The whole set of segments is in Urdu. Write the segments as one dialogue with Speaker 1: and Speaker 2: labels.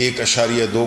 Speaker 1: 1.2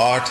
Speaker 1: 8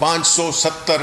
Speaker 1: 570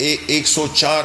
Speaker 1: 104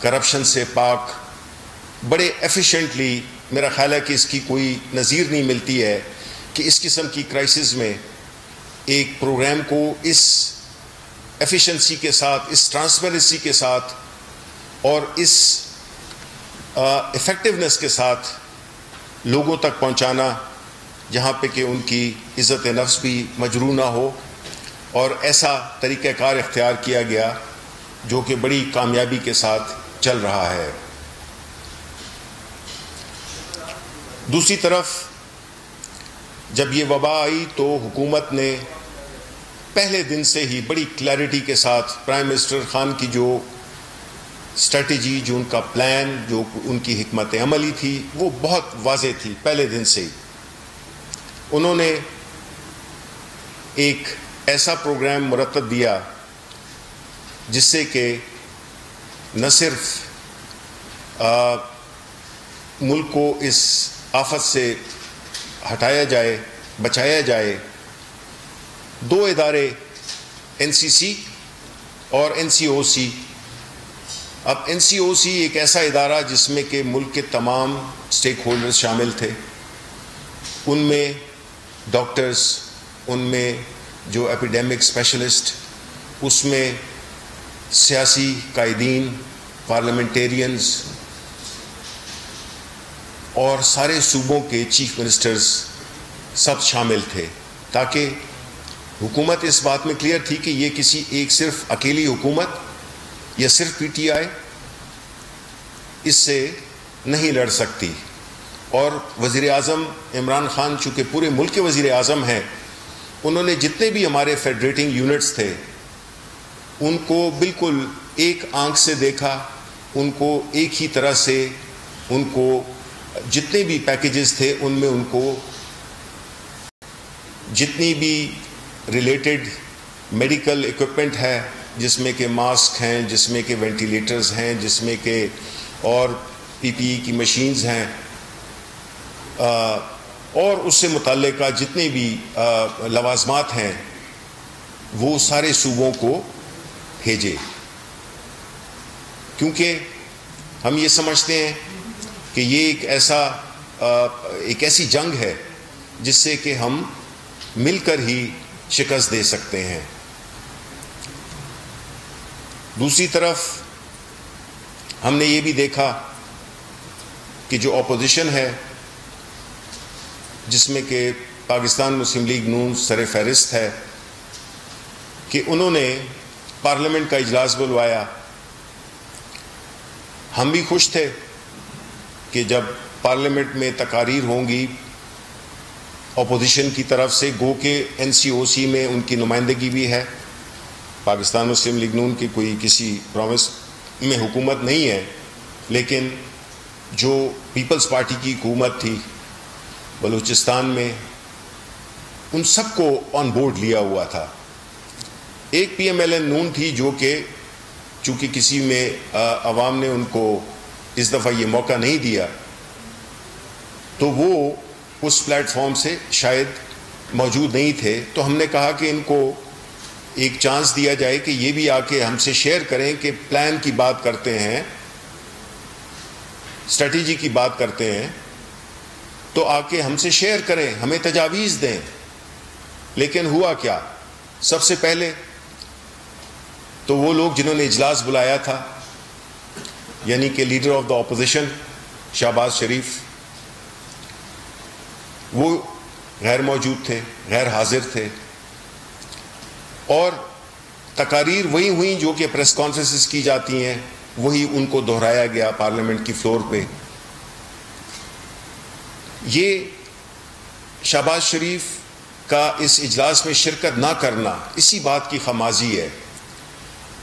Speaker 1: کرپشن سے پاک، بڑے ایفیشینٹلی، میرا خیال ہے کہ اس کی کوئی نظیر نہیں ملتی ہے کہ اس قسم کی کرائسس میں ایک پروگرام کو اس ایفیشنسی کے ساتھ، اس ٹرانسپیرنسی کے ساتھ اور اس ایفیکٹونیس کے ساتھ لوگوں تک پہنچانا، جہاں پہ کہ ان کی عزت نفس بھی مجروح نہ ہو، اور ایسا طریقہ کار اختیار کیا گیا جو کہ بڑی کامیابی کے ساتھ چل رہا ہے۔ دوسری طرف جب یہ وبا آئی تو حکومت نے پہلے دن سے ہی بڑی کلیئرٹی کے ساتھ پرائم منسٹر خان کی جو اسٹریٹجی، جو ان کا پلان، جو ان کی حکمت عملی تھی، وہ بہت واضح تھی پہلے دن سے ہی۔ انہوں نے ایک ایسا پروگرام مرتب دیا جس سے کہ نہ صرف ملک کو اس آفت سے ہٹایا جائے، بچایا جائے۔ دو ادارے، این سی سی اور این سی او سی۔ اب این سی او سی ایک ایسا ادارہ جس میں کہ ملک کے تمام اسٹیک ہولڈرز شامل تھے، ان میں ڈاکٹرز، ان میں جو ایپیڈیمک اسپیشلسٹ، اس میں سیاسی قائدین، پارلیمنٹیرینز اور سارے صوبوں کے چیف منسٹرز سب شامل تھے، تاکہ حکومت اس بات میں کلیئر تھی کہ یہ کسی ایک صرف اکیلی حکومت یا صرف پی ٹی آئی اس سے نہیں لڑ سکتی۔ اور وزیر اعظم عمران خان چونکہ پورے ملک کے وزیر اعظم ہیں، انہوں نے جتنے بھی ہمارے فیڈریٹنگ یونٹس تھے ان کو بالکل ایک آنکھ سے دیکھا، ان کو ایک ہی طرح سے، ان کو جتنے بھی پیکیجز تھے ان میں ان کو جتنی بھی ریلیٹڈ میڈیکل ایکوپمنٹ ہے، جس میں کہ ماسک ہیں، جس میں کہ وینٹیلیٹرز ہیں، جس میں کہ اور پی پی ای کی مشینز ہیں، اور اس سے متعلقہ جتنے بھی لوازمات ہیں، وہ سارے صوبوں کو بھیجے، کیونکہ ہم یہ سمجھتے ہیں کہ یہ ایک ایسی جنگ ہے جس سے کہ ہم مل کر ہی شکست دے سکتے ہیں۔ دوسری طرف ہم نے یہ بھی دیکھا کہ جو اپوزیشن ہے، جس میں کہ پاکستان مسلم لیگ نون سر فہرست ہے، کہ انہوں نے پارلیمنٹ کا اجلاس بلوایا۔ ہم بھی خوش تھے کہ جب پارلیمنٹ میں تقاریر ہوں گی اپوزیشن کی طرف سے، گو کہ این سی او سی میں ان کی نمائندگی بھی ہے، پاکستان مسلم لیگ نون کی کوئی کسی پروونس میں حکومت نہیں ہے، لیکن جو پیپلز پارٹی کی حکومت تھی بلوچستان میں، ان سب کو آن بورڈ لیا ہوا تھا۔ ایک پی ایم ایل این نون تھی جو کہ چونکہ کسی میں عوام نے ان کو اس دفعہ یہ موقع نہیں دیا، تو وہ اس پلیٹ فارم سے شاید موجود نہیں تھے، تو ہم نے کہا کہ ان کو ایک چانس دیا جائے کہ یہ بھی آ کے ہم سے شیئر کریں کہ پلان کی بات کرتے ہیں، اسٹریٹجی کی بات کرتے ہیں، تو آ کے ہم سے شیئر کریں، ہمیں تجاویز دیں۔ لیکن ہوا کیا؟ سب سے پہلے تو وہ لوگ جنہوں نے اجلاس بلایا تھا، یعنی کہ leader of the opposition Shehbaz Sharif, وہ غیر موجود تھے، غیر حاضر تھے، اور تقاریر وہی ہوئیں جو کہ پریس کانفرنسز کی جاتی ہیں، وہی ان کو دہرایا گیا پارلیمنٹ کی فلور پہ۔ یہ شہباز شریف کا اس اجلاس میں شرکت نہ کرنا اسی بات کی خمازی ہے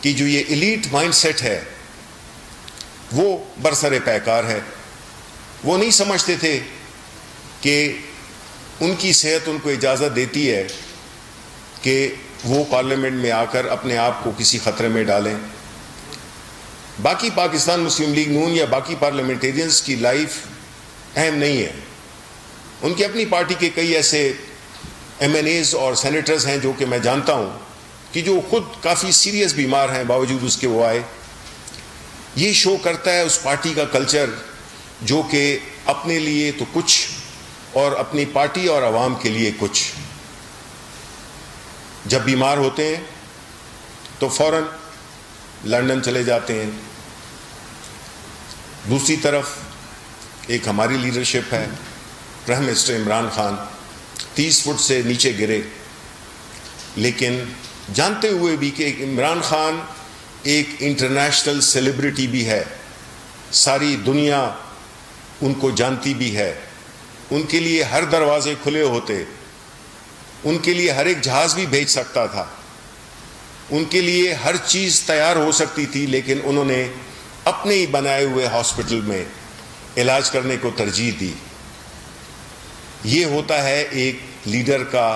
Speaker 1: کہ جو یہ ایلیٹ مائنڈ سیٹ ہے وہ برسر پیکار ہے۔ وہ نہیں سمجھتے تھے کہ ان کی صحت ان کو اجازت دیتی ہے کہ وہ پارلیمنٹ میں آ کر اپنے آپ کو کسی خطرے میں ڈالیں۔ باقی پاکستان مسلم لیگ نون یا باقی پارلیمنٹیرینز کی لائف اہم نہیں ہے، ان کی اپنی پارٹی کے کئی ایسے ایم این ایز اور سینیٹرز ہیں جو کہ میں جانتا ہوں کہ جو خود کافی سیریس بیمار ہیں، باوجود اس کے وہ آئے۔ یہ شو کرتا ہے اس پارٹی کا کلچر جو کہ اپنے لیے تو کچھ اور اپنی پارٹی اور عوام کے لیے کچھ. جب بیمار ہوتے ہیں تو فوراً لندن چلے جاتے ہیں. دوسری طرف ایک ہماری لیڈرشپ ہے, prime minister Imran Khan 30 foot سے نیچے گرے, لیکن جانتے ہوئے بھی کہ عمران خان ایک انٹرنیشنل سیلیبریٹی بھی ہے, ساری دنیا ان کو جانتی بھی ہے, ان کے لیے ہر دروازے کھلے ہوتے, ان کے لیے ہر ایک جہاز بھی بھیج سکتا تھا, ان کے لیے ہر چیز تیار ہو سکتی تھی, لیکن انہوں نے اپنے ہی بنائے ہوئے ہاسپٹل میں علاج کرنے کو ترجیح دی. یہ ہوتا ہے ایک لیڈر کا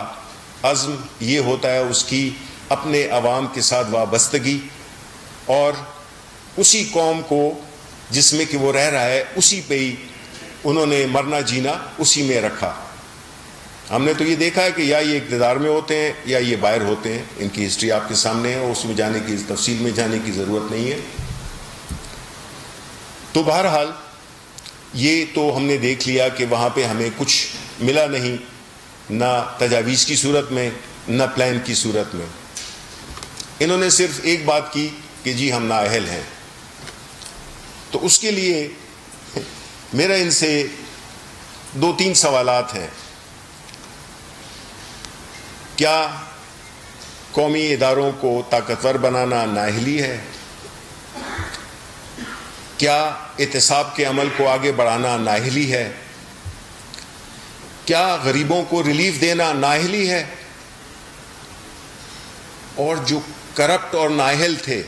Speaker 1: عزم, یہ ہوتا ہے اس کی اپنے عوام کے ساتھ وابستگی, اور اسی قوم کو جس میں کہ وہ رہ رہا ہے اسی پہ ہی انہوں نے مرنا جینا اسی میں رکھا. ہم نے تو یہ دیکھا ہے کہ یا یہ اقتدار میں ہوتے ہیں یا یہ باہر ہوتے ہیں. ان کی ہسٹری آپ کے سامنے ہے, اور اس میں جانے کی تفصیل میں جانے کی ضرورت نہیں ہے. تو بہرحال یہ تو ہم نے دیکھ لیا کہ وہاں پہ ہمیں کچھ ملا نہیں, نہ تجاویز کی صورت میں نہ پلان کی صورت میں. انہوں نے صرف ایک بات کی کہ جی ہم نااہل ہیں. تو اس کے لیے میرا ان سے 2-3 سوالات ہیں. کیا قومی اداروں کو طاقتور بنانا نااہلی ہے؟ کیا احتساب کے عمل کو آگے بڑھانا نااہلی ہے؟ کیا غریبوں کو ریلیف دینا نااہلی ہے؟ اور جو کرپٹ اور نااہل تھے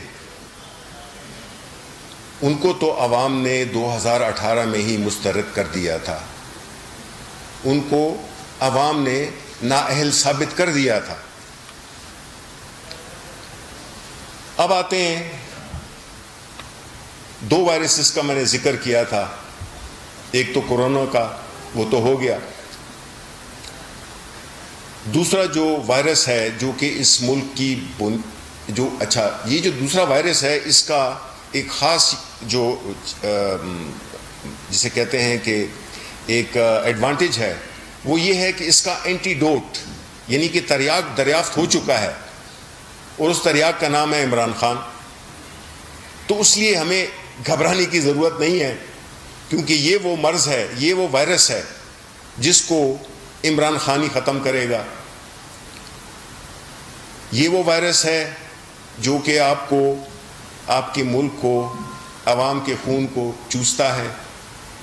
Speaker 1: ان کو تو عوام نے 2018 میں ہی مسترد کر دیا تھا, ان کو عوام نے نااہل ثابت کر دیا تھا. اب آتے ہیں 2 وائرسز کا میں نے ذکر کیا تھا. ایک تو کورونا کا, وہ تو ہو گیا. دوسرا جو وائرس ہے جو کہ اس ملک کی یہ جو دوسرا وائرس ہے اس کا ایک خاص جو جسے کہتے ہیں کہ ایک ایڈوانٹیج ہے, وہ یہ ہے کہ اس کا اینٹیڈوٹ یعنی کہ تریاق دریافت ہو چکا ہے, اور اس تریاق کا نام ہے عمران خان. تو اس لیے ہمیں گھبرانے کی ضرورت نہیں ہے, کیونکہ یہ وہ مرض ہے, یہ وہ وائرس ہے جس کو عمران خان ہی ختم کرے گا. یہ وہ وائرس ہے جو کہ آپ کو, آپ کے ملک کو, عوام کے خون کو چوستا ہے.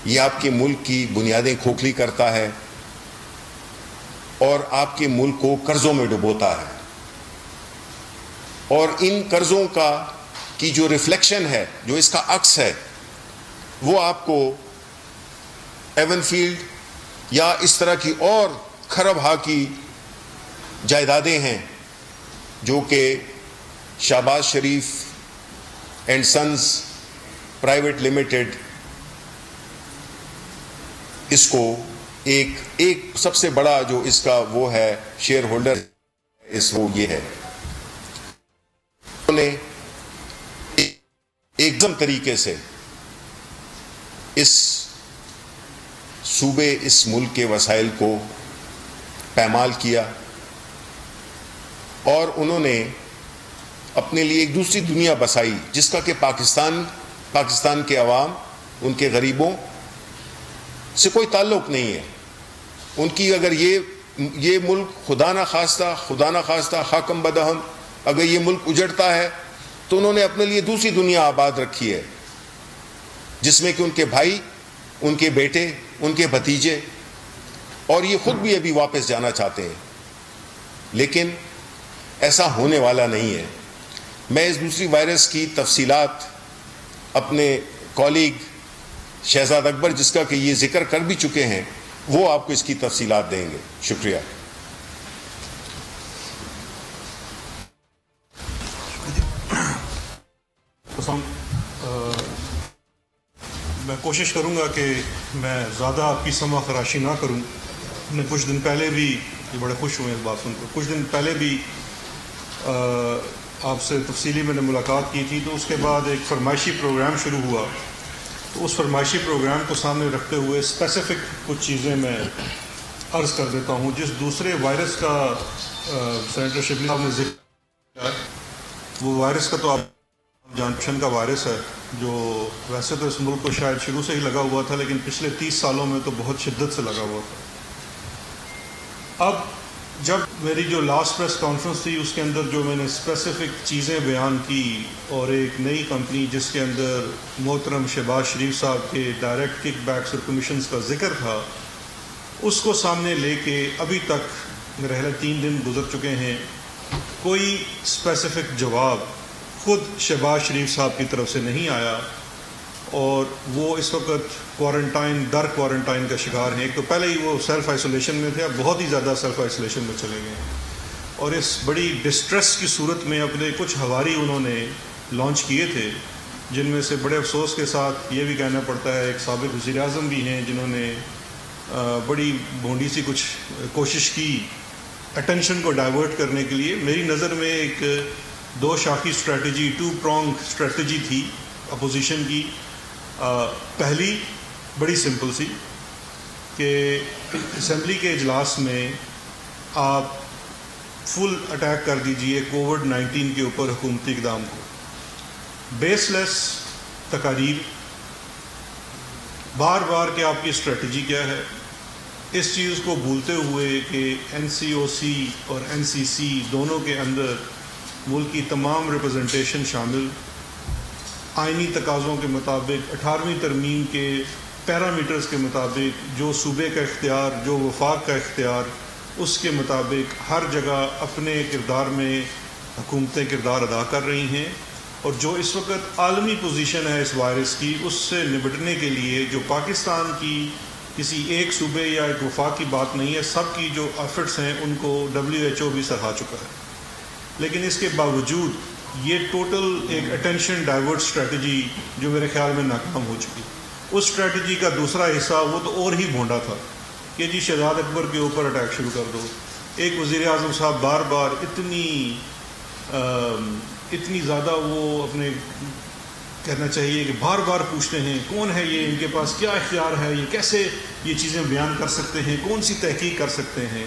Speaker 1: یہ آپ کے ملک کی بنیادیں کھوکھلی کرتا ہے اور آپ کے ملک کو قرضوں میں ڈبوتا ہے. اور ان قرضوں کی جو ریفلیکشن ہے, جو اس کا عکس ہے, وہ آپ کو ایون فیلڈ یا اس طرح کی اور کھرب ہا کی جائیدادیں ہیں جو کہ شہباز شریف اینڈ سنز پرائیویٹ لمیٹڈ اس کو ایک سب سے بڑا جو اس کا وہ ہے شیئر ہولڈر اس وہ یہ ہے. انہوں نے ایک دم طریقے سے اس صوبے, اس ملک کے وسائل کو پامال کیا, اور انہوں نے اپنے لیے ایک دوسری دنیا بسائی جس کا کہ پاکستان کے عوام, ان کے غریبوں سے کوئی تعلق نہیں ہے. ان کی اگر یہ ملک خدا نہ خواستہ حاکم بدہم اگر یہ ملک اجڑتا ہے تو انہوں نے اپنے لیے دوسری دنیا آباد رکھی ہے جس میں کہ ان کے بھائی, ان کے بیٹے, ان کے بھتیجے اور یہ خود بھی ابھی واپس جانا چاہتے ہیں. لیکن ایسا ہونے والا نہیں ہے. میں اس دوسری وائرس کی تفصیلات اپنے کولیگ شہزاد اکبر, جس کا کہ یہ ذکر کر بھی چکے ہیں, وہ آپ کو اس کی تفصیلات دیں گے. شکریہ.
Speaker 2: میں کوشش کروں گا کہ میں زیادہ آپ کی سمع خراشی نہ کروں. میں کچھ دن پہلے بھی, یہ بڑے خوش ہوئے اس بات سن کر, کچھ دن پہلے بھی آپ سے تفصیلی میں نے ملاقات کی تھی، تو اس کے بعد ایک فرمائشی پروگرام شروع ہوا. تو اس فرمائشی پروگرام کو سامنے رکھتے ہوئے اسپیسیفک کچھ چیزیں میں عرض کر دیتا ہوں. جس دوسرے وائرس کا سینیٹر شبلی صاحب نے ذکر کیا، وہ وائرس کا تو آپ جانشن کا وائرس ہے، جو ویسے تو اس ملک کو شاید شروع سے ہی لگا ہوا تھا، لیکن پچھلے 30 سالوں میں تو بہت شدت سے لگا ہوا تھا. اب جب میری جو لاسٹ پریس کانفرنس تھی، اس کے اندر جو میں نے اسپیسیفک چیزیں بیان کی، اور ایک نئی کمپنی جس کے اندر محترم شہباز شریف صاحب کے ڈائریکٹ کک بیکس اور کمیشنز کا ذکر تھا، اس کو سامنے لے کے ابھی تک میرے خیال 3 دن گزر چکے ہیں، کوئی اسپیسیفک جواب خود شہباز شریف صاحب کی طرف سے نہیں آیا. اور وہ اس وقت کوارنٹائن کا شکار ہیں. ایک تو پہلے ہی وہ سیلف آئسولیشن میں تھے، اب بہت ہی زیادہ سیلف آئسولیشن میں چلے گئے ہیں. اور اس بڑی ڈسٹریس کی صورت میں اپنے کچھ ہواری انہوں نے لانچ کیے تھے، جن میں سے بڑے افسوس کے ساتھ یہ بھی کہنا پڑتا ہے ایک سابق وزیر اعظم بھی ہیں جنہوں نے بڑی بھونڈی سی کچھ کوشش کی اٹینشن کو ڈائیورٹ کرنے کے لیے. میری نظر میں ایک 2 شاخی اسٹریٹجی، 2 پرونگ اسٹریٹجی تھی اپوزیشن کی. پہلی بڑی سمپل سی کہ اسمبلی کے اجلاس میں آپ فل اٹیک کر دیجئے کووڈ-19 کے اوپر حکومتی اقدام کو، بیس لیس تقاریر، بار بار کہ آپ کی اسٹریٹجی کیا ہے. اس چیز کو بھولتے ہوئے کہ NCOC اور NCC دونوں کے اندر ملک کی تمام ریپرزنٹیشن شامل، آئینی تقاضوں کے مطابق 18ویں ترمیم کے پیرامیٹرز کے مطابق، جو صوبے کا اختیار، جو وفاق کا اختیار، اس کے مطابق ہر جگہ اپنے کردار میں حکومتیں کردار ادا کر رہی ہیں. اور جو اس وقت عالمی پوزیشن ہے اس وائرس کی، اس سے نمٹنے کے لیے جو پاکستان کی کسی ایک صوبے یا ایک وفاق کی بات نہیں ہے، سب کی جو ایفرٹس ہیں ان کو WHO بھی سراہ چکا ہے. لیکن اس کے باوجود یہ ٹوٹل ایک اٹینشن ڈائیورٹ اسٹریٹجی جو میرے خیال میں ناکام ہو چکی. اس اسٹریٹجی کا دوسرا حصہ وہ تو اور ہی بھونڈا تھا کہ جی شہزاد اکبر کے اوپر اٹیک شروع کر دو. ایک وزیر اعظم صاحب بار بار اتنی زیادہ وہ اپنے کہنا چاہیے کہ بار بار پوچھتے ہیں کون ہے یہ، ان کے پاس کیا اختیار ہے، یہ کیسے یہ چیزیں بیان کر سکتے ہیں، کون سی تحقیق کر سکتے ہیں.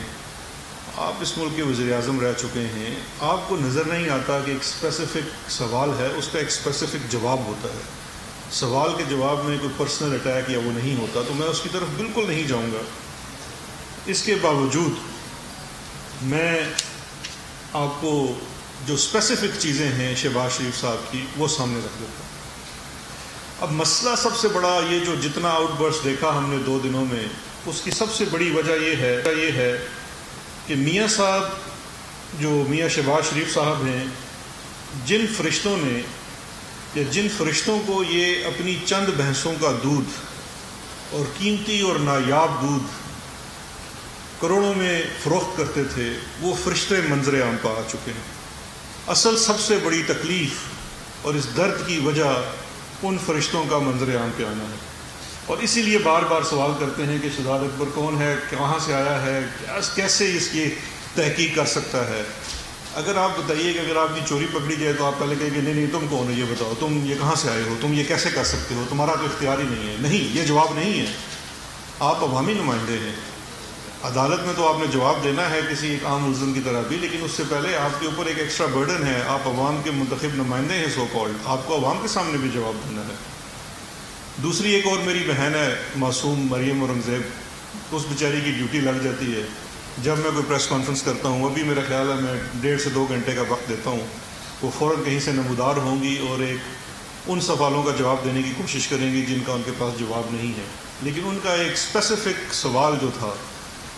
Speaker 2: آپ اس ملک کے وزیر اعظم رہ چکے ہیں، آپ کو نظر نہیں آتا کہ ایک اسپیسیفک سوال ہے، اس کا ایک اسپیسیفک جواب ہوتا ہے. سوال کے جواب میں کوئی پرسنل اٹیک یا وہ نہیں ہوتا، تو میں اس کی طرف بالکل نہیں جاؤں گا. اس کے باوجود میں آپ کو جو اسپیسیفک چیزیں ہیں شہباز شریف صاحب کی وہ سامنے رکھ دیتا ہوں. اب مسئلہ سب سے بڑا یہ جو جتنا آؤٹ برسٹ دیکھا ہم نے 2 دنوں میں، اس کی سب سے بڑی وجہ یہ ہے کہ میاں صاحب جو میاں شہباز شریف صاحب ہیں، جن فرشتوں نے یا جن فرشتوں کو یہ اپنی چند بھینسوں کا دودھ اور قیمتی اور نایاب دودھ کروڑوں میں فروخت کرتے تھے، وہ فرشتے منظر عام پہ آ چکے ہیں. اصل سب سے بڑی تکلیف اور اس درد کی وجہ ان فرشتوں کا منظر عام پہ آنا ہے. اور اسی لیے بار بار سوال کرتے ہیں کہ شہزاد اکبر کون ہے، کہاں سے آیا ہے، کیسے اس کی تحقیق کر سکتا ہے. اگر آپ بتائیے کہ اگر آپ کی چوری پکڑی جائے تو آپ پہلے کہیں گے نہیں تم کون ہو، یہ بتاؤ تم یہ کہاں سے آئے ہو، تم یہ کیسے کر سکتے ہو، تمہارا تو اختیار ہی نہیں ہے. نہیں، یہ جواب نہیں ہے. آپ عوامی نمائندے ہیں، عدالت میں تو آپ نے جواب دینا ہے کسی ایک عام ملزم کی طرح بھی، لیکن اس سے پہلے آپ کے اوپر ایک ایکسٹرا برڈن ہے. آپ عوام کے منتخب نمائندے ہیں سو کالڈ، آپ کو عوام کے سامنے بھی جواب دینا ہے. دوسری ایک اور میری بہن ہے معصوم مریم اورنگزیب، اس بیچاری کی ڈیوٹی لگ جاتی ہے جب میں کوئی پریس کانفرنس کرتا ہوں. ابھی میرا خیال ہے میں 1.5 سے 2 گھنٹے کا وقت دیتا ہوں. وہ فوراً کہیں سے نمودار ہوں گی اور ایک ان سوالوں کا جواب دینے کی کوشش کریں گی جن کا ان کے پاس جواب نہیں ہے. لیکن ان کا ایک اسپیسیفک سوال جو تھا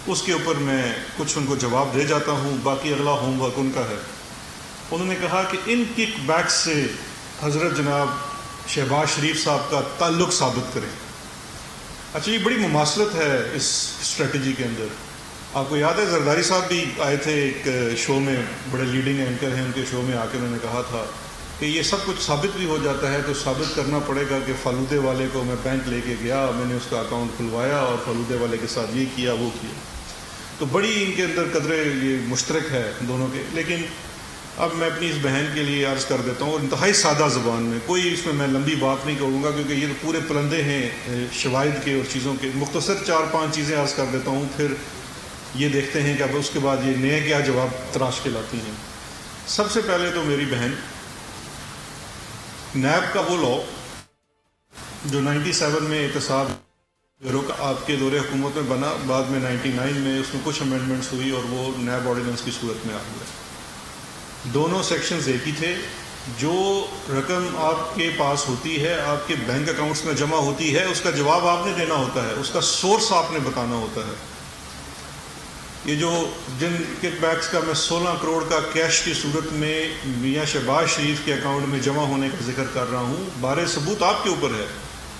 Speaker 2: اس کے اوپر میں کچھ ان کو جواب دے جاتا ہوں، باقی اگلا ہوم ورک ان کا ہے. انہوں نے کہا کہ ان کک بیکس سے حضرت جناب شہباز شریف صاحب کا تعلق ثابت کریں. اچھا، یہ بڑی مماثلت ہے اس اسٹریٹجی کے اندر. آپ کو یاد ہے زرداری صاحب بھی آئے تھے ایک شو میں، بڑے لیڈنگ اینکر ہیں، ان کے شو میں آ کے انہوں نے کہا تھا کہ یہ سب کچھ ثابت بھی ہو جاتا ہے تو ثابت کرنا پڑے گا کہ فالودے والے کو میں بینک لے کے گیا، میں نے اس کا اکاؤنٹ کھلوایا اور فالودے والے کے ساتھ یہ کیا وہ کیا. تو بڑی ان کے اندر قدرے یہ مشترک ہے دونوں کے. لیکن اب میں اپنی اس بہن کے لیے عرض کر دیتا ہوں، اور انتہائی سادہ زبان میں، کوئی اس میں لمبی بات نہیں کروں گا کیونکہ یہ تو پورے پلندے ہیں شواہد کے اور چیزوں کے. مختصر 4-5 چیزیں عرض کر دیتا ہوں، پھر یہ دیکھتے ہیں کہ اب اس کے بعد یہ نئے کیا جواب تراش کے لاتی ہیں. سب سے پہلے تو میری بہن، نیب کا وہ لاء جو 97 میں احتساب آپ کے دور حکومت میں بنا، بعد میں 99 میں اس میں کچھ امینڈمنٹس ہوئی اور وہ نیب آرڈیننس کی صورت میں آ گیا. دونوں سیکشنز ایک ہی تھے. جو رقم آپ کے پاس ہوتی ہے، آپ کے بینک اکاؤنٹس میں جمع ہوتی ہے، اس کا جواب آپ نے دینا ہوتا ہے، اس کا سورس آپ نے بتانا ہوتا ہے. یہ جو جن کک بیکس کا میں 16 کروڑ کا کیش کی صورت میں میاں شہباز شریف کے اکاؤنٹ میں جمع ہونے کا ذکر کر رہا ہوں، بارے ثبوت آپ کے اوپر ہے،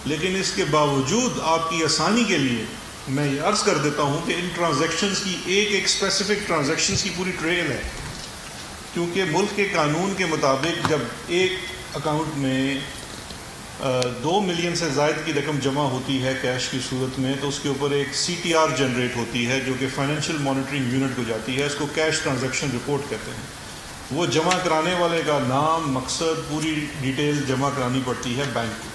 Speaker 2: لیکن اس کے باوجود آپ کی آسانی کے لیے میں یہ عرض کر دیتا ہوں کہ ان ٹرانزیکشنز کی ایک اسپیسیفک ٹرانزیکشنز کی پوری ٹریل ہے. کیونکہ ملک کے قانون کے مطابق جب ایک اکاؤنٹ میں 2 ملین سے زائد کی رقم جمع ہوتی ہے کیش کی صورت میں، تو اس کے اوپر ایک CTR جنریٹ ہوتی ہے جو کہ فائنینشیل مانیٹرنگ یونٹ کو جاتی ہے. اس کو کیش ٹرانزیکشن رپورٹ کہتے ہیں. وہ جمع کرانے والے کا نام، مقصد، پوری ڈیٹیل جمع کرانی پڑتی ہے بینک کو.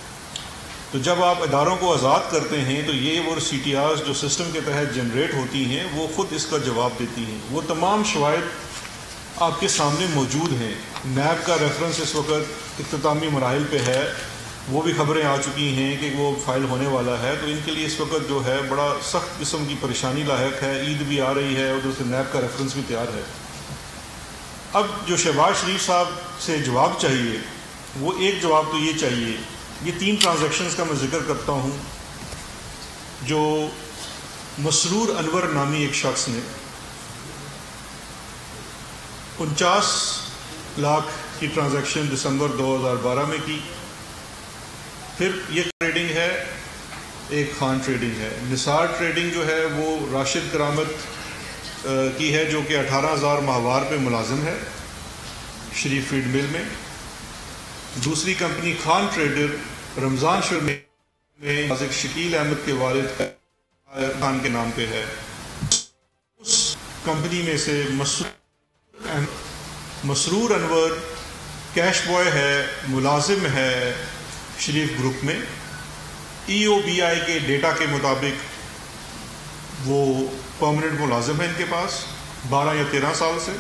Speaker 2: تو جب آپ اداروں کو آزاد کرتے ہیں تو یہ وہ CTRs جو سسٹم کے تحت جنریٹ ہوتی ہیں وہ خود اس کا جواب دیتی ہیں. وہ تمام شواہد آپ کے سامنے موجود ہیں. نیب کا ریفرنس اس وقت اختتامی مراحل پہ ہے، وہ بھی خبریں آ چکی ہیں کہ وہ فائل ہونے والا ہے. تو ان کے لیے اس وقت جو ہے بڑا سخت قسم کی پریشانی لاحق ہے. عید بھی آ رہی ہے، ادھر سے نیب کا ریفرنس بھی تیار ہے. اب جو شہباز شریف صاحب سے جواب چاہیے، وہ ایک جواب تو یہ چاہیے. یہ 3 ٹرانزیکشنز کا میں ذکر کرتا ہوں جو مسرور انور نامی ایک شخص نے 49 لاکھ کی ٹرانزیکشن دسمبر 2012 میں کی. پھر یہ ٹریڈنگ ہے، ایک خان ٹریڈنگ ہے. نثار ٹریڈنگ جو ہے وہ راشد کرامت کی ہے جو کہ 18,000 ماہوار پہ ملازم ہے شریف فیڈ مل میں. دوسری کمپنی خان ٹریڈر رمضان شور میں شکیل احمد کے والد خان کے نام پہ ہے. اس کمپنی میں سے مسرور انور کیش بوائے ہے، ملازم ہے شریف گروپ میں. EOBI کے ڈیٹا کے مطابق وہ پرماننٹ ملازم ہے ان کے پاس 12 یا 13 سال سے،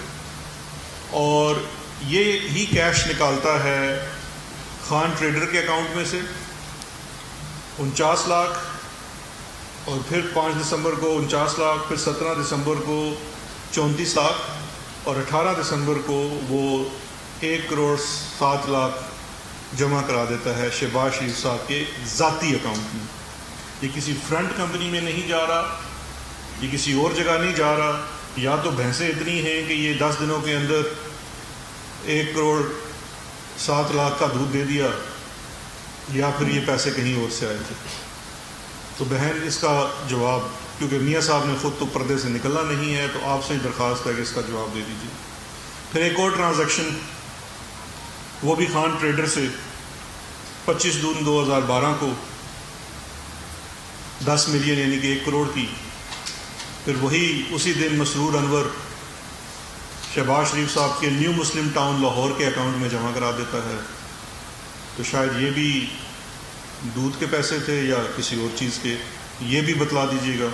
Speaker 2: اور یہ ہی کیش نکالتا ہے خان ٹریڈر کے اکاؤنٹ میں سے 49 لاکھ، اور پھر 5 دسمبر کو 49 لاکھ، پھر 17 دسمبر کو 34 لاکھ، اور 18 دسمبر کو وہ 1 کروڑ 7 لاکھ جمع کرا دیتا ہے شہباز شریف صاحب کے ذاتی اکاؤنٹ میں. یہ کسی فرنٹ کمپنی میں نہیں جا رہا، یہ کسی اور جگہ نہیں جا رہا. یا تو بھینسیں اتنی ہیں کہ یہ 10 دنوں کے اندر 1 کروڑ 7 لاکھ کا دودھ دے دیا، یا پھر یہ پیسے کہیں اور سے آئے تھے. تو بہن اس کا جواب، کیونکہ میاں صاحب نے خود تو پردے سے نکلنا نہیں ہے، تو آپ سے درخواست ہے کہ اس کا جواب دے دیجیے. پھر ایک اور ٹرانزیکشن، وہ بھی خان ٹریڈر سے 25 جون 2012 کو 10 ملین یعنی کہ 1 کروڑ کی. پھر وہی اسی دن مسرور انور شہباز شریف صاحب کے نیو مسلم ٹاؤن لاہور کے اکاؤنٹ میں جمع کرا دیتا ہے. تو شاید یہ بھی دودھ کے پیسے تھے یا کسی اور چیز کے، یہ بھی بتلا دیجیے گا.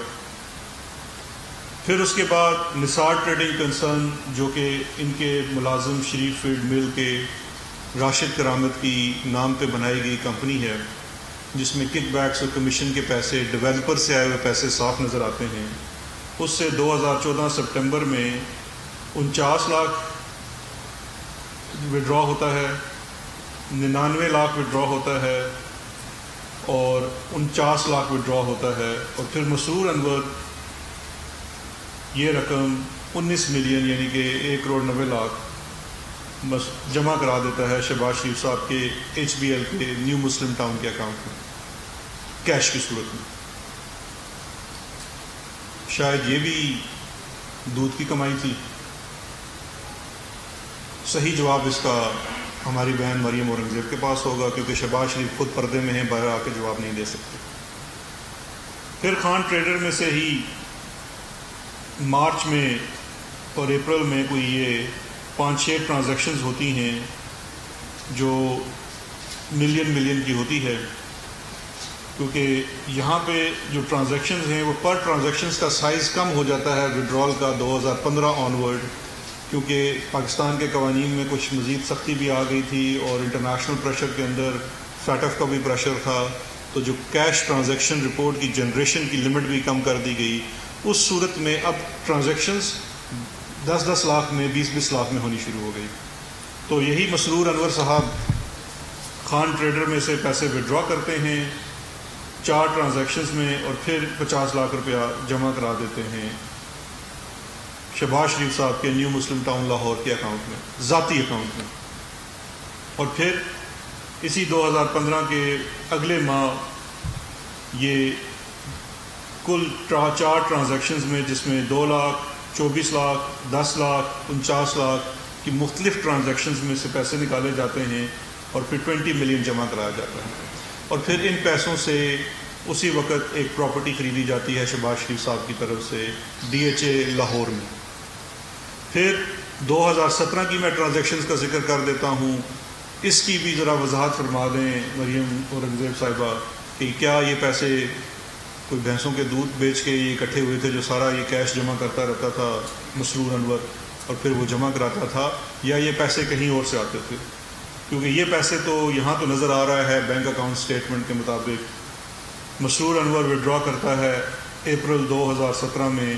Speaker 2: پھر اس کے بعد نثار ٹریڈنگ کنسرن جو کہ ان کے ملازم شریف فیڈ مل کے راشد کرامت کی نام پہ بنائی گئی کمپنی ہے، جس میں کک بیکس اور کمیشن کے پیسے، ڈیولپر سے آئے ہوئے پیسے صاف نظر آتے ہیں. اس سے 2014 سپٹمبر میں 49 لاکھ وڈرا ہوتا ہے، 99 لاکھ وڈرا ہوتا ہے، اور 49 لاکھ وڈرا ہوتا ہے. اور پھر مسرور انور یہ رقم 19 ملین یعنی کہ 1 کروڑ 90 لاکھ جمع کرا دیتا ہے شہباز شریف صاحب کے HBL کے نیو مسلم ٹاؤن کے اکاؤنٹ میں کیش کی صورت میں. شاید یہ بھی دودھ کی کمائی تھی. صحیح جواب اس کا ہماری بہن مریم اورنگزیب کے پاس ہوگا، کیونکہ شہباز شریف خود پردے میں ہیں، باہر آ کے جواب نہیں دے سکتے. پھر خان ٹریڈر میں سے ہی مارچ میں اور اپریل میں کوئی یہ 5-6 ٹرانزیکشنز ہوتی ہیں جو ملین کی ہوتی ہے، کیونکہ یہاں پہ جو ٹرانزیکشنز ہیں وہ پر ٹرانزیکشنز کا سائز کم ہو جاتا ہے وڈرال کا 2015 آنورڈ، کیونکہ پاکستان کے قوانین میں کچھ مزید سختی بھی آ گئی تھی اور انٹرنیشنل پریشر کے اندر فیٹف کا بھی پریشر تھا، تو جو کیش ٹرانزیکشن رپورٹ کی جنریشن کی لمٹ بھی کم کر دی گئی۔ اس صورت میں اب ٹرانزیکشنز 10-10 لاکھ میں 20-20 لاکھ میں ہونی شروع ہو گئی۔ تو یہی مسرور انور صاحب خان ٹریڈر میں سے پیسے وڈرا کرتے ہیں 4 ٹرانزیکشنز میں، اور پھر 50 لاکھ روپیہ جمع کرا دیتے ہیں شہباز شریف صاحب کے نیو مسلم ٹاؤن لاہور کے اکاؤنٹ میں، ذاتی اکاؤنٹ میں۔ اور پھر اسی 2015 کے اگلے ماہ یہ کل 4 ٹرانزیکشنز میں، جس میں 2 لاکھ 24 لاکھ 10 لاکھ 49 لاکھ کی مختلف ٹرانزیکشنز میں سے پیسے نکالے جاتے ہیں اور پھر 20 ملین جمع کرایا جاتا ہے، اور پھر ان پیسوں سے اسی وقت ایک پراپرٹی خریدی جاتی ہے شہباز شریف صاحب کی طرف سے DHA لاہور میں۔ پھر 2017 کی میں ٹرانزیکشنز کا ذکر کر دیتا ہوں، اس کی بھی ذرا وضاحت فرما دیں مریم اورنگزیب صاحبہ کہ کیا یہ پیسے کوئی بھینسوں کے دودھ بیچ کے یہ اکٹھے ہوئے تھے جو سارا یہ کیش جمع کرتا رہتا تھا مسرور انور اور پھر وہ جمع کراتا تھا، یا یہ پیسے کہیں اور سے آتے تھے؟ کیونکہ یہ پیسے تو یہاں تو نظر آ رہا ہے بینک اکاؤنٹ سٹیٹمنٹ کے مطابق مسرور انور وڈرا کرتا ہے اپریل 2017 میں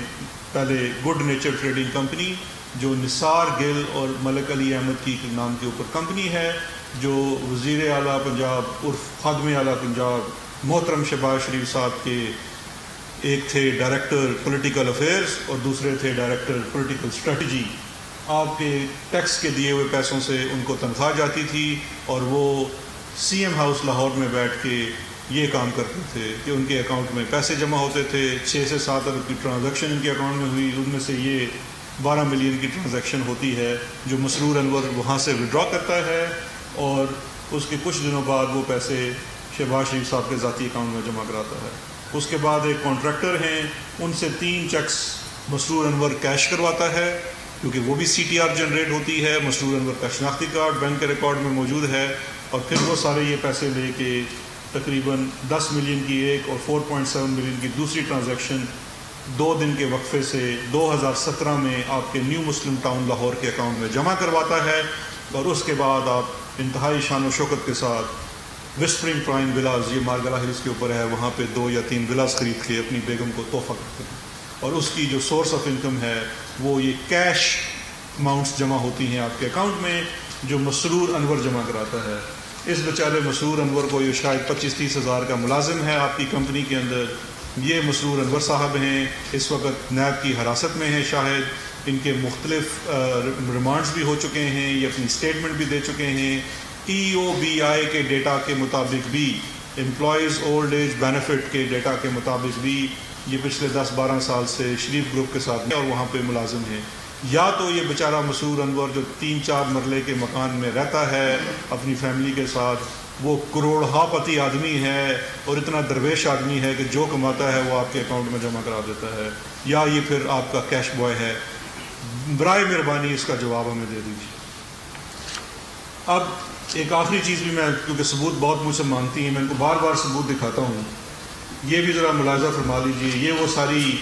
Speaker 2: پہلے گڈ نیچر ٹریڈنگ کمپنی جو نثار گل اور ملک علی احمد کی نام کے اوپر کمپنی ہے، جو وزیر اعلیٰ پنجاب عرف خادم اعلیٰ پنجاب محترم شہباز شریف صاحب کے ایک تھے ڈائریکٹر پولیٹیکل افیئرز اور دوسرے تھے ڈائریکٹر پولیٹیکل اسٹریٹجی۔ آپ کے ٹیکس کے دیے ہوئے پیسوں سے ان کو تنخواہ جاتی تھی اور وہ CM ہاؤس لاہور میں بیٹھ کے یہ کام کرتے تھے کہ ان کے اکاؤنٹ میں پیسے جمع ہوتے تھے۔ 6 سے 7 ارب کی ٹرانزیکشن ان کے اکاؤنٹ میں ہوئی، ان میں سے یہ 12 ملین کی ٹرانزیکشن ہوتی ہے جو مسرور انور وہاں سے وڈرا کرتا ہے، اور اس کے کچھ دنوں بعد وہ پیسے شہباز شریف صاحب کے ذاتی اکاؤنٹ میں جمع کراتا ہے۔ اس کے بعد ایک کانٹریکٹر ہیں، ان سے 3 چیکس مسرور انور کیش کرواتا ہے، کیونکہ وہ بھی CTR جنریٹ ہوتی ہے، مسرور انور کا شناختی کارڈ بینک کے ریکارڈ میں موجود ہے، اور پھر وہ سارے یہ پیسے لے کے تقریباً 10 ملین کی ایک اور 4.7 ملین کی دوسری ٹرانزیکشن 2 دن کے وقفے سے 2017 میں آپ کے نیو مسلم ٹاؤن لاہور کے اکاؤنٹ میں جمع کرواتا ہے، اور اس کے بعد آپ انتہائی شان و شوکت کے ساتھ وسپرنگ پرائم ولاز، یہ مارگلا ہلز کے اوپر ہے، وہاں پہ 2 یا 3 ولاز خرید کے اپنی بیگم کو تحفہ کرتے ہیں، اور اس کی جو سورس آف انکم ہے وہ یہ کیش اماؤنٹس جمع ہوتی ہیں آپ کے اکاؤنٹ میں جو مسرور انور جمع کراتا ہے۔ اس بیچارے مسرور انور کو یہ شاید 25-30 ہزار کا ملازم ہے آپ کی کمپنی کے اندر، یہ مسرور انور صاحب ہیں، اس وقت نیب کی حراست میں ہیں، شاہد ان کے مختلف ریمانڈز بھی ہو چکے ہیں، یہ اپنی اسٹیٹمنٹ بھی دے چکے ہیں۔ EOBI کے ڈیٹا کے مطابق بھی، امپلائیز اولڈ ایج بینیفٹ کے ڈیٹا کے مطابق بھی یہ پچھلے 10-12 سال سے شریف گروپ کے ساتھ ہیں اور وہاں پہ ملازم ہیں۔ یا تو یہ بیچارہ مسرور انور جو 3-4 مرلے کے مکان میں رہتا ہے اپنی فیملی کے ساتھ، وہ کروڑہا پتی آدمی ہے اور اتنا درویش آدمی ہے کہ جو کماتا ہے وہ آپ کے اکاؤنٹ میں جمع کرا دیتا ہے، یا یہ پھر آپ کا کیش بوائے ہے۔ برائے مہربانی اس کا جواب ہمیں دے دیجیے۔ اب ایک آخری چیز بھی میں، کیونکہ ثبوت بہت مجھ سے مانگتی ہیں، میں ان کو بار بار ثبوت دکھاتا ہوں، یہ بھی ذرا ملاحظہ فرما لیجیے۔ یہ وہ ساری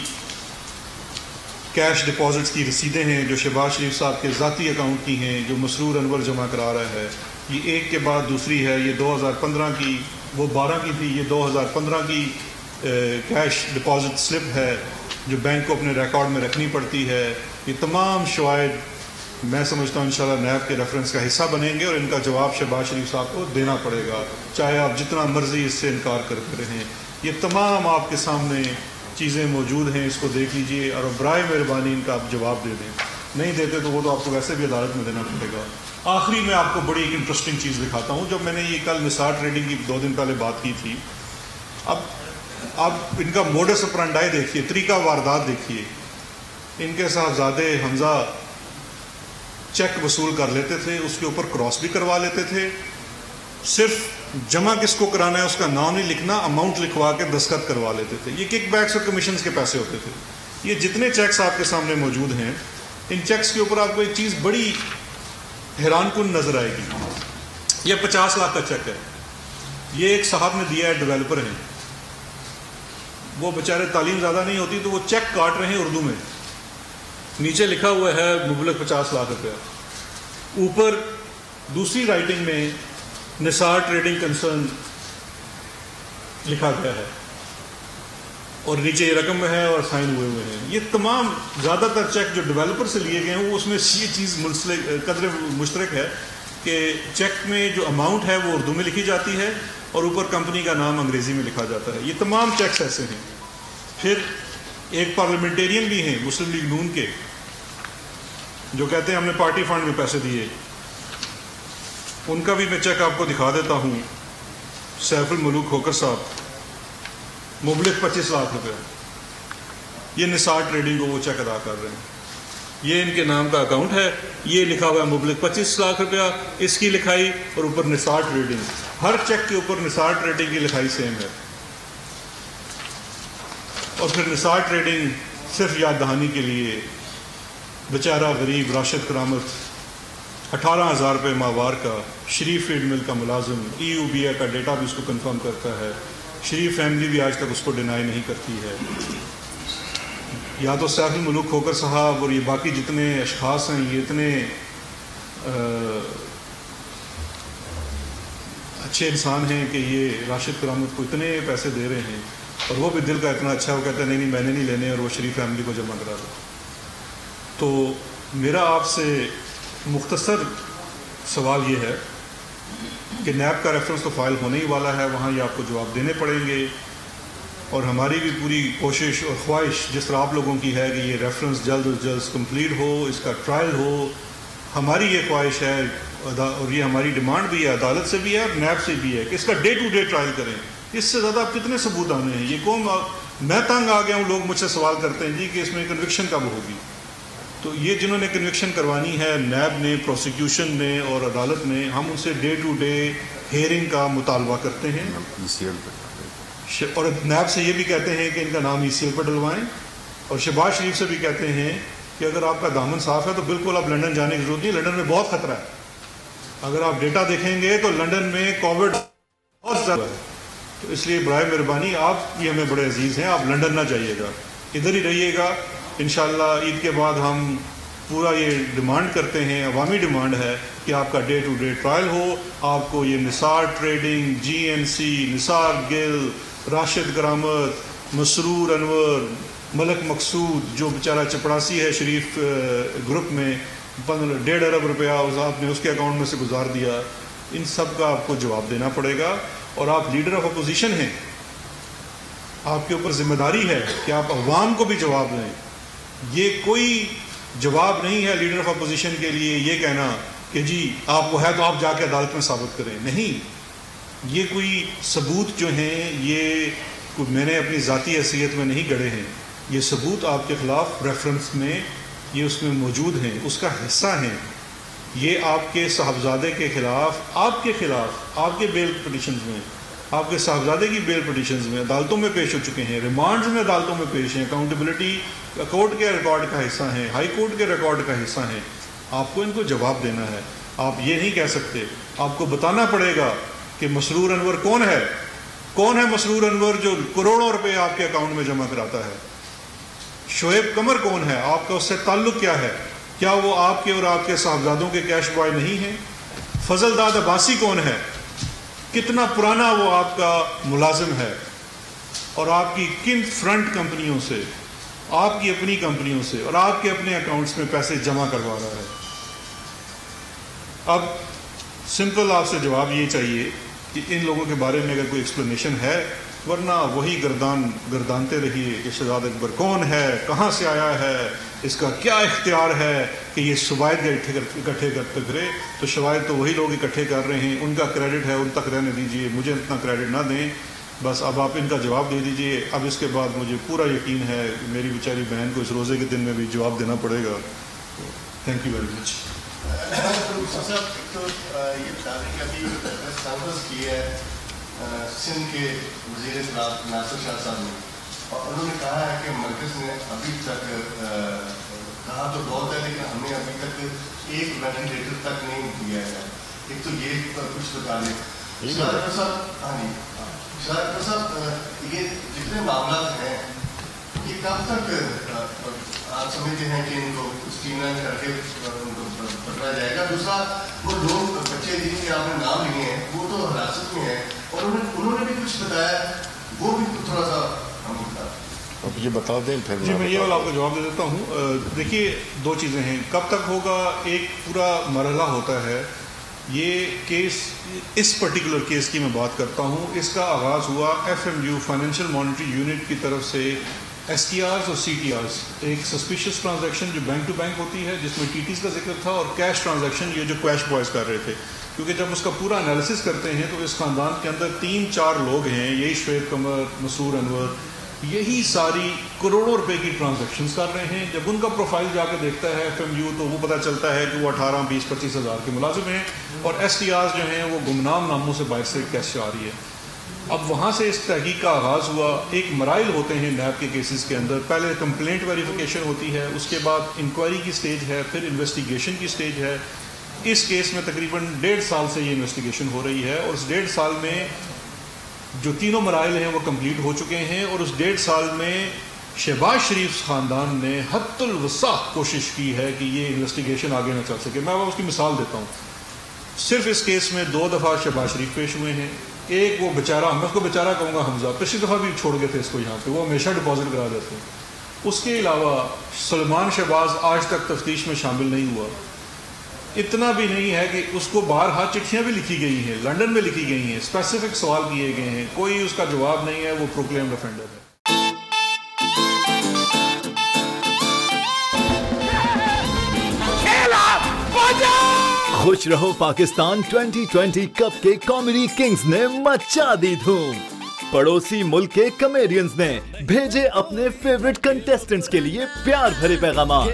Speaker 2: کیش ڈپازٹس کی رسیدیں ہیں جو شہباز شریف صاحب کے ذاتی اکاؤنٹ کی ہیں جو مسرور انور جمع کرا رہا ہے۔ یہ ایک کے بعد دوسری ہے، یہ 2015 کی، وہ 12 کی تھی، یہ 2015 کی کیش ڈپازٹ سلپ ہے جو بینک کو اپنے ریکارڈ میں رکھنی پڑتی ہے۔ یہ تمام شواہد میں سمجھتا ہوں انشاءاللہ نیب کے ریفرنس کا حصہ بنیں گے اور ان کا جواب شہباز شریف صاحب کو دینا پڑے گا، چاہے آپ جتنا مرضی اس سے انکار کرتے رہیں۔ یہ تمام آپ کے سامنے چیزیں موجود ہیں، اس کو دیکھ لیجئے اور برائے مہربانی ان کا آپ جواب دے دیں، نہیں دیتے تو وہ تو آپ کو ویسے بھی عدالت میں دینا پڑے گا۔ آخری میں آپ کو بڑی ایک انٹرسٹنگ چیز دکھاتا ہوں، جب میں نے یہ کل نثار ٹریڈنگ کی 2 دن پہلے بات کی تھی، اب ان کا موڈس اپرانڈائی دیکھیے، طریقہ واردات دیکھیے۔ ان کے صاحبزادے حمزہ چیک وصول کر لیتے تھے، اس کے اوپر کراس بھی کروا لیتے تھے، صرف جمع کس کو کرانا ہے اس کا نام نہیں لکھنا، اماؤنٹ لکھوا کے دستخط کروا لیتے تھے۔ یہ کک بیکس اور کمیشنز کے پیسے ہوتے تھے۔ یہ جتنے چیکس آپ کے سامنے موجود ہیں، ان چیکس کے اوپر آپ کو ایک چیز بڑی حیران کن نظر آئے گی. یہ 50 لاکھ کا چیک ہے. یہ ایک صاحب نے دیا ہے, ڈیولپر ہیں, وہ بیچارے تعلیم زیادہ نہیں ہوتی تو وہ چیک کاٹ رہے ہیں اردو میں. نیچے لکھا ہوا ہے مبلغ 50 لاکھ روپیہ, اوپر دوسری رائٹنگ میں نثار ٹریڈنگ کنسرن لکھا گیا ہے, اور نیچے یہ رقم ہے اور سائن ہوئے ہیں. یہ تمام زیادہ تر چیک جو ڈیولپر سے لیے گئے ہیں وہ اس میں یہ چیز قدر مشترک ہے کہ چیک میں جو اماؤنٹ ہے وہ اردو میں لکھی جاتی ہے اور اوپر کمپنی کا نام انگریزی میں لکھا جاتا ہے. یہ تمام چیکس ایسے ہیں. پھر ایک پارلیمنٹیرین بھی ہیں مسلم لیگ نون کے, جو کہتے ہیں ہم نے پارٹی فنڈ میں پیسے دیے. ان کا بھی میں چیک آپ کو دکھا دیتا ہوں. سیف الملوک کھوکر صاحب, مبلغ 25 لاکھ روپے. یہ نثار ٹریڈنگ کو وہ چیک ادا کر رہے ہیں. یہ ان کے نام کا اکاؤنٹ ہے, یہ لکھا ہوا ہے مبلغ 25 لاکھ روپیہ, اس کی لکھائی اور اوپر نثار ٹریڈنگ. ہر چیک کے اوپر نثار ٹریڈنگ کی لکھائی سیم ہے. اور پھر نثار ٹریڈنگ صرف یاد دہانی کے لیے بیچارہ غریب راشد کرامت 18,000 روپے ماہوار کا, شریف فیڈ مل کا ملازم, ای یو بی اے کا ڈیٹا بھی اس کو کنفرم کرتا ہے. شریف فیملی بھی آج تک اس کو ڈینائی نہیں کرتی ہے. یا تو سیف الملوک کھوکر صاحب اور یہ باقی جتنے اشخاص ہیں یہ اتنے اچھے انسان ہیں کہ یہ راشد کرامت کو اتنے پیسے دے رہے ہیں, اور وہ بھی دل کا اتنا اچھا, وہ کہتا ہے نہیں میں نے نہیں لینے, اور وہ شریف فیملی کو جمع کرا دو. تو میرا آپ سے مختصر سوال یہ ہے کہ نیب کا ریفرنس تو فائل ہونے ہی والا ہے, وہاں یہ آپ کو جواب دینے پڑیں گے. اور ہماری بھی پوری کوشش اور خواہش جس طرح آپ لوگوں کی ہے کہ یہ ریفرنس جلد از جلد کمپلیٹ ہو, اس کا ٹرائل ہو. ہماری یہ خواہش ہے اور یہ ہماری ڈیمانڈ بھی ہے, عدالت سے بھی ہے اور نیب سے بھی ہے کہ اس کا ڈے ٹو ڈے ٹرائل کریں. اس سے زیادہ آپ کتنے ثبوت آنے ہیں؟ یہ قوم, میں تنگ آ گیا ہوں, لوگ مجھ سے سوال کرتے ہیں جی کہ اس میں کنوکشن کب ہوگی. تو یہ جنہوں نے کنوکشن کروانی ہے, نیب نے, پروسیکیوشن نے اور عدالت نے, ہم ان سے ڈے ٹو ڈے ہیئرنگ کا مطالبہ کرتے ہیں. اور نیب سے یہ بھی کہتے ہیں کہ ان کا نام ای سی ایل پر ڈلوائیں, اور شہباز شریف سے بھی کہتے ہیں کہ اگر آپ کا دامن صاف ہے تو بالکل آپ لنڈن جانے کی ضرورت نہیں. لنڈن میں بہت خطرہ ہے. اگر آپ ڈیٹا دیکھیں گے تو لنڈن میں کووڈ بہت زیادہ ہے. تو اس لیے برائے مہربانی آپ بھی ہمیں بڑے عزیز ہیں, آپ لنڈن نہ جائیے گا, ادھر ہی رہیے گا. انشاءاللہ عید کے بعد ہم پورا یہ ڈیمانڈ کرتے ہیں, عوامی ڈیمانڈ ہے کہ آپ کا ڈے ٹو ڈے ٹرائل ہو. آپ کو یہ نثار ٹریڈنگ, جی این سی, نثار گل, راشد کرامت, مسرور انور, ملک مقصود جو بیچارہ چپڑاسی ہے شریف گروپ میں, 1.5 ارب روپیہ آپ نے اس کے اکاؤنٹ میں سے گزار دیا. ان سب کا آپ کو جواب دینا پڑے گا. اور آپ لیڈر آف اپوزیشن ہیں, آپ کے اوپر ذمہ داری ہے کہ آپ عوام کو بھی جواب دیں. یہ کوئی جواب نہیں ہے لیڈر آف اپوزیشن کے لیے یہ کہنا کہ جی آپ کو ہے تو آپ جا کے عدالت میں ثابت کریں. نہیں, یہ کوئی ثبوت جو ہیں یہ میں نے اپنی ذاتی حیثیت میں نہیں گڑھے ہیں. یہ ثبوت آپ کے خلاف ریفرنس میں یہ اس میں موجود ہیں, اس کا حصہ ہیں. یہ آپ کے صاحبزادے کے خلاف, آپ کے بیل پٹیشنز میں, آپ کے صاحبزادے کی بیل پٹیشنز میں عدالتوں میں پیش ہو چکے ہیں, ریمانڈز میں عدالتوں میں پیش ہیں. اکاؤنٹیبلٹی کورٹ کے ریکارڈ کا حصہ ہیں, ہائی کورٹ کے ریکارڈ کا حصہ ہیں. آپ کو ان کو جواب دینا ہے. آپ یہ نہیں کہہ سکتے, آپ کو بتانا پڑے گا کہ مسرور انور کون ہے. کون ہے مسرور انور جو کروڑوں روپے آپ کے اکاؤنٹ میں جمع کراتا ہے؟ شعیب قمر کون ہے, آپ کا اس سے تعلق کیا ہے؟ کیا وہ آپ کے اور آپ کے صاحبزادوں کے کیش بوائے نہیں ہیں؟ فضل داد عباسی کون ہے, کتنا پرانا وہ آپ کا ملازم ہے, اور آپ کی کن فرنٹ کمپنیوں سے, آپ کی اپنی کمپنیوں سے اور آپ کے اپنے اکاؤنٹس میں پیسے جمع کروا رہا ہے. اب سمپل آپ سے جواب یہ چاہیے کہ ان لوگوں کے بارے میں اگر کوئی ایکسپلینیشن ہے, ورنہ وہی گردانتے رہیے کہ شہزاد اکبر کون ہے, کہاں سے آیا ہے, اس کا کیا اختیار ہے کہ یہ شواہد اکٹھے کرتے پھرے. تو شواہد تو وہی لوگ اکٹھے کر رہے ہیں, ان کا کریڈٹ ہے, ان تک رہنے دیجئے, مجھے اتنا کریڈٹ نہ دیں. بس اب آپ ان کا جواب دے دیجئے. اب اس کے بعد مجھے پورا یقین ہے میری بیچاری بہن کو اس روزے کے دن میں بھی جواب دینا پڑے گا. Thank you very much.
Speaker 3: Sindh کے وزیر اطلاع ناصر شاہ صاحب نے, اور انہوں نے کہا ہے کہ مرکز نے ابھی تک کہا تو بہت ہے لیکن ہمیں ابھی تک ایک وینٹیلیٹر تک نہیں دیا ہے. ایک تو یہ کچھ بتا دیں شاہ صاحب. ہاں جی شاہ صاحب, یہ جتنے معاملات ہیں یہ کب تک آپ سمجھتے ہیں کہ ان کو اسٹریم لائن کر کے ان کو پکڑا جائے گا؟ دوسرا, وہ دو بچے جن کے آپ نے نام لیے ہیں وہ تو حراست میں ہیں اور انہوں نے بھی کچھ بتایا, وہ بھی تھوڑا سا ہم
Speaker 1: آپ یہ بتا دیں پھر.
Speaker 2: جی میں یہ والا آپ کو جواب دے دیتا ہوں. دیکھیے دو چیزیں ہیں, کب تک ہوگا, ایک پورا مرحلہ ہوتا ہے. یہ کیس, اس پرٹیکولر کیس کی میں بات کرتا ہوں, اس کا آغاز ہوا FMU فائنینشیل مانیٹری یونٹ کی طرف سے STRs اور CTRs, ایک سسپیشیس ٹرانزیکشن جو بینک ٹو بینک ہوتی ہے جس میں TTs کا ذکر تھا, اور کیش ٹرانزیکشن یہ جو کیش بوائز کر رہے تھے. کیونکہ جب اس کا پورا انالیسس کرتے ہیں تو اس خاندان کے اندر 3-4 لوگ ہیں, یہی شعیب قمر, مسرور انور, یہی ساری کروڑوں روپے کی ٹرانزیکشنز کر رہے ہیں. جب ان کا پروفائل جا کے دیکھتا ہے FMU تو وہ پتہ چلتا ہے کہ وہ 18-20-25 ہزار کے ملازم ہیں, اور STRs جو ہیں وہ گمنام ناموں سے باہر سے کیش آ رہی ہے. اب وہاں سے اس تحقیق کا آغاز ہوا. ایک مراحل ہوتے ہیں نیب کے کیسز کے اندر, پہلے کمپلینٹ ویریفیکیشن ہوتی ہے, اس کے بعد انکوائری کی سٹیج ہے, پھر انویسٹیگیشن کی سٹیج ہے. اس کیس میں تقریباً 1.5 سال سے یہ انویسٹیگیشن ہو رہی ہے, اور اس 1.5 سال میں جو تینوں مراحل ہیں وہ کمپلیٹ ہو چکے ہیں. اور اس 1.5 سال میں شہباز شریف خاندان نے حد الوسع کوشش کی ہے کہ یہ انویسٹیگیشن آگے نہ چل سکے. میں اس کی مثال دیتا ہوں. صرف اس کیس میں 2 دفعہ شہباز شریف پیش ہوئے ہیں. ایک وہ بیچارہ, میں اس کو بیچارہ کہوں گا, حمزہ, پچھلی دفعہ بھی چھوڑ گئے تھے اس کو یہاں پہ, وہ ہمیشہ ڈپازٹ کرا دیتے ہیں. اس کے علاوہ سلمان شہباز آج تک تفتیش میں شامل نہیں ہوا. اتنا بھی نہیں ہے کہ اس کو بارہا چٹھیاں بھی لکھی گئی ہیں, لنڈن میں لکھی گئی ہیں, اسپیسیفک سوال کیے گئے ہیں, کوئی اس کا جواب نہیں ہے, وہ پروکلیمڈ افینڈر ہے.
Speaker 4: خوش رہو پاکستان 2020 کپ کے کامیڈی کنگز نے مچا دی دھوم. پڑوسی ملک کے کامیڈینز نے بھیجے اپنے فیورٹ کنٹیسٹنٹس کے لیے پیار بھرے پیغامات.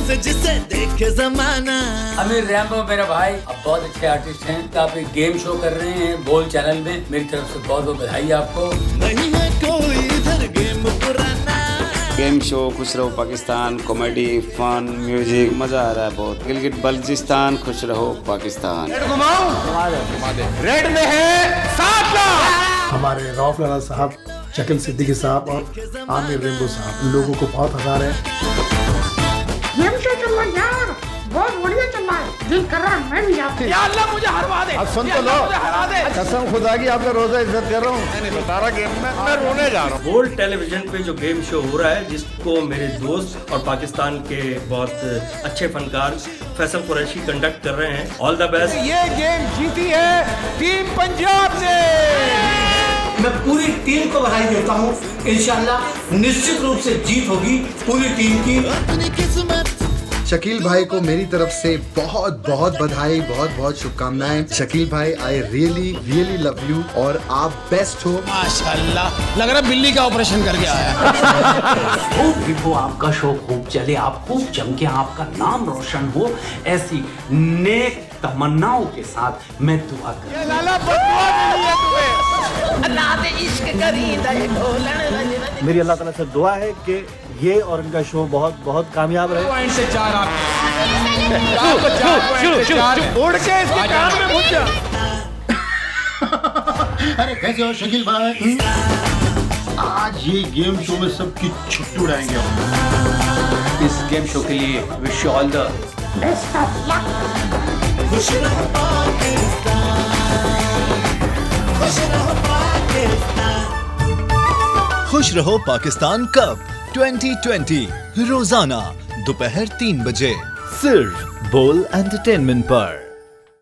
Speaker 5: جسے دیکھے زمانہ.
Speaker 6: امیر ریمبو میرا بھائی اب بہت اچھے آرٹسٹ ہیں, آپ ایک گیم شو کر رہے ہیں بول چینل میں, میری طرف سے بہت بہت بدھائی آپ کو.
Speaker 5: نہیں ہے کوئی ادھر گیم پرانا.
Speaker 7: گیم شو خوش رہو پاکستان, کامیڈی, فن, میوزک, مزہ آ رہا ہے بہت. گلگت بلتستان خوش رہو پاکستان.
Speaker 5: ریڈ میں ہے 7 لاکھ.
Speaker 8: ہمارے رؤف لالا صاحب, شکیل صدیقی صاحب اور عامر ریمبو صاحب, لوگوں کو بہت ہنسا رہے ہیں.
Speaker 9: گیم شو چل رہا ہے یار, بہت بڑھیا چل رہا ہے, دل کر رہا ہے میں بھی آپ.
Speaker 5: یا اللہ مجھے ہروا دے,
Speaker 8: اب سن تو لو, قسم خدا کی آپ کا روزہ عزت کر رہا ہوں. میں نہیں بتا رہا گیم میں رونے جا رہا ہوں.
Speaker 10: گولڈ ٹیلی ویژن پہ جو گیم شو ہو رہا ہے جس کو میرے دوست اور پاکستان کے بہت اچھے فنکار فیصل قریشی کنڈکٹ کر رہے ہیں. آل دا بیسٹ.
Speaker 5: یہ گیم جیتی ہے ٹیم پنجاب نے.
Speaker 6: میں پوری ٹیم کو بدھائی دیتا ہوں, انشاءاللہ نشچت روپ سے جیت ہوگی پوری ٹیم کی.
Speaker 11: شکیل بھائی کو میری طرف سے بہت بہت بدھائی, بہت بہت شبکامنائیں. شکیل بھائی I really really love you, اور آپ بیسٹ ہو.
Speaker 5: ماشاءاللہ لگ رہا بلی کا آپریشن کر کے آیا.
Speaker 6: خوب ہو آپ کا شو, خوب چلے, آپ خوب چمکے, آپ کا نام روشن ہو, ایسی نیک تمناؤں کے ساتھ میں دعا کرتا ہوں.
Speaker 5: لالا بدعا ملی ہے تمہیں.
Speaker 8: میری اللہ تعالیٰ سے دعا ہے کہ یہ اور ان کا شو بہت بہت کامیاب رہے.
Speaker 5: پوائنٹ سے 4 آپ اڑ کے اس کے کان میں گھس جا.
Speaker 8: ارے کیسے ہو شکیل بھائی؟ آج یہ گیم شو میں سب کی چھٹی اڑائیں گے.
Speaker 6: اس گیم شو کے لیے wish you all the
Speaker 9: best of luck.
Speaker 5: خوش رہو پاکستان, خوش رہو پاکستان.
Speaker 4: خوش رہو پاکستان کپ 2020 روزانہ دوپہر 3 بجے صرف بول انٹرٹینمنٹ پر.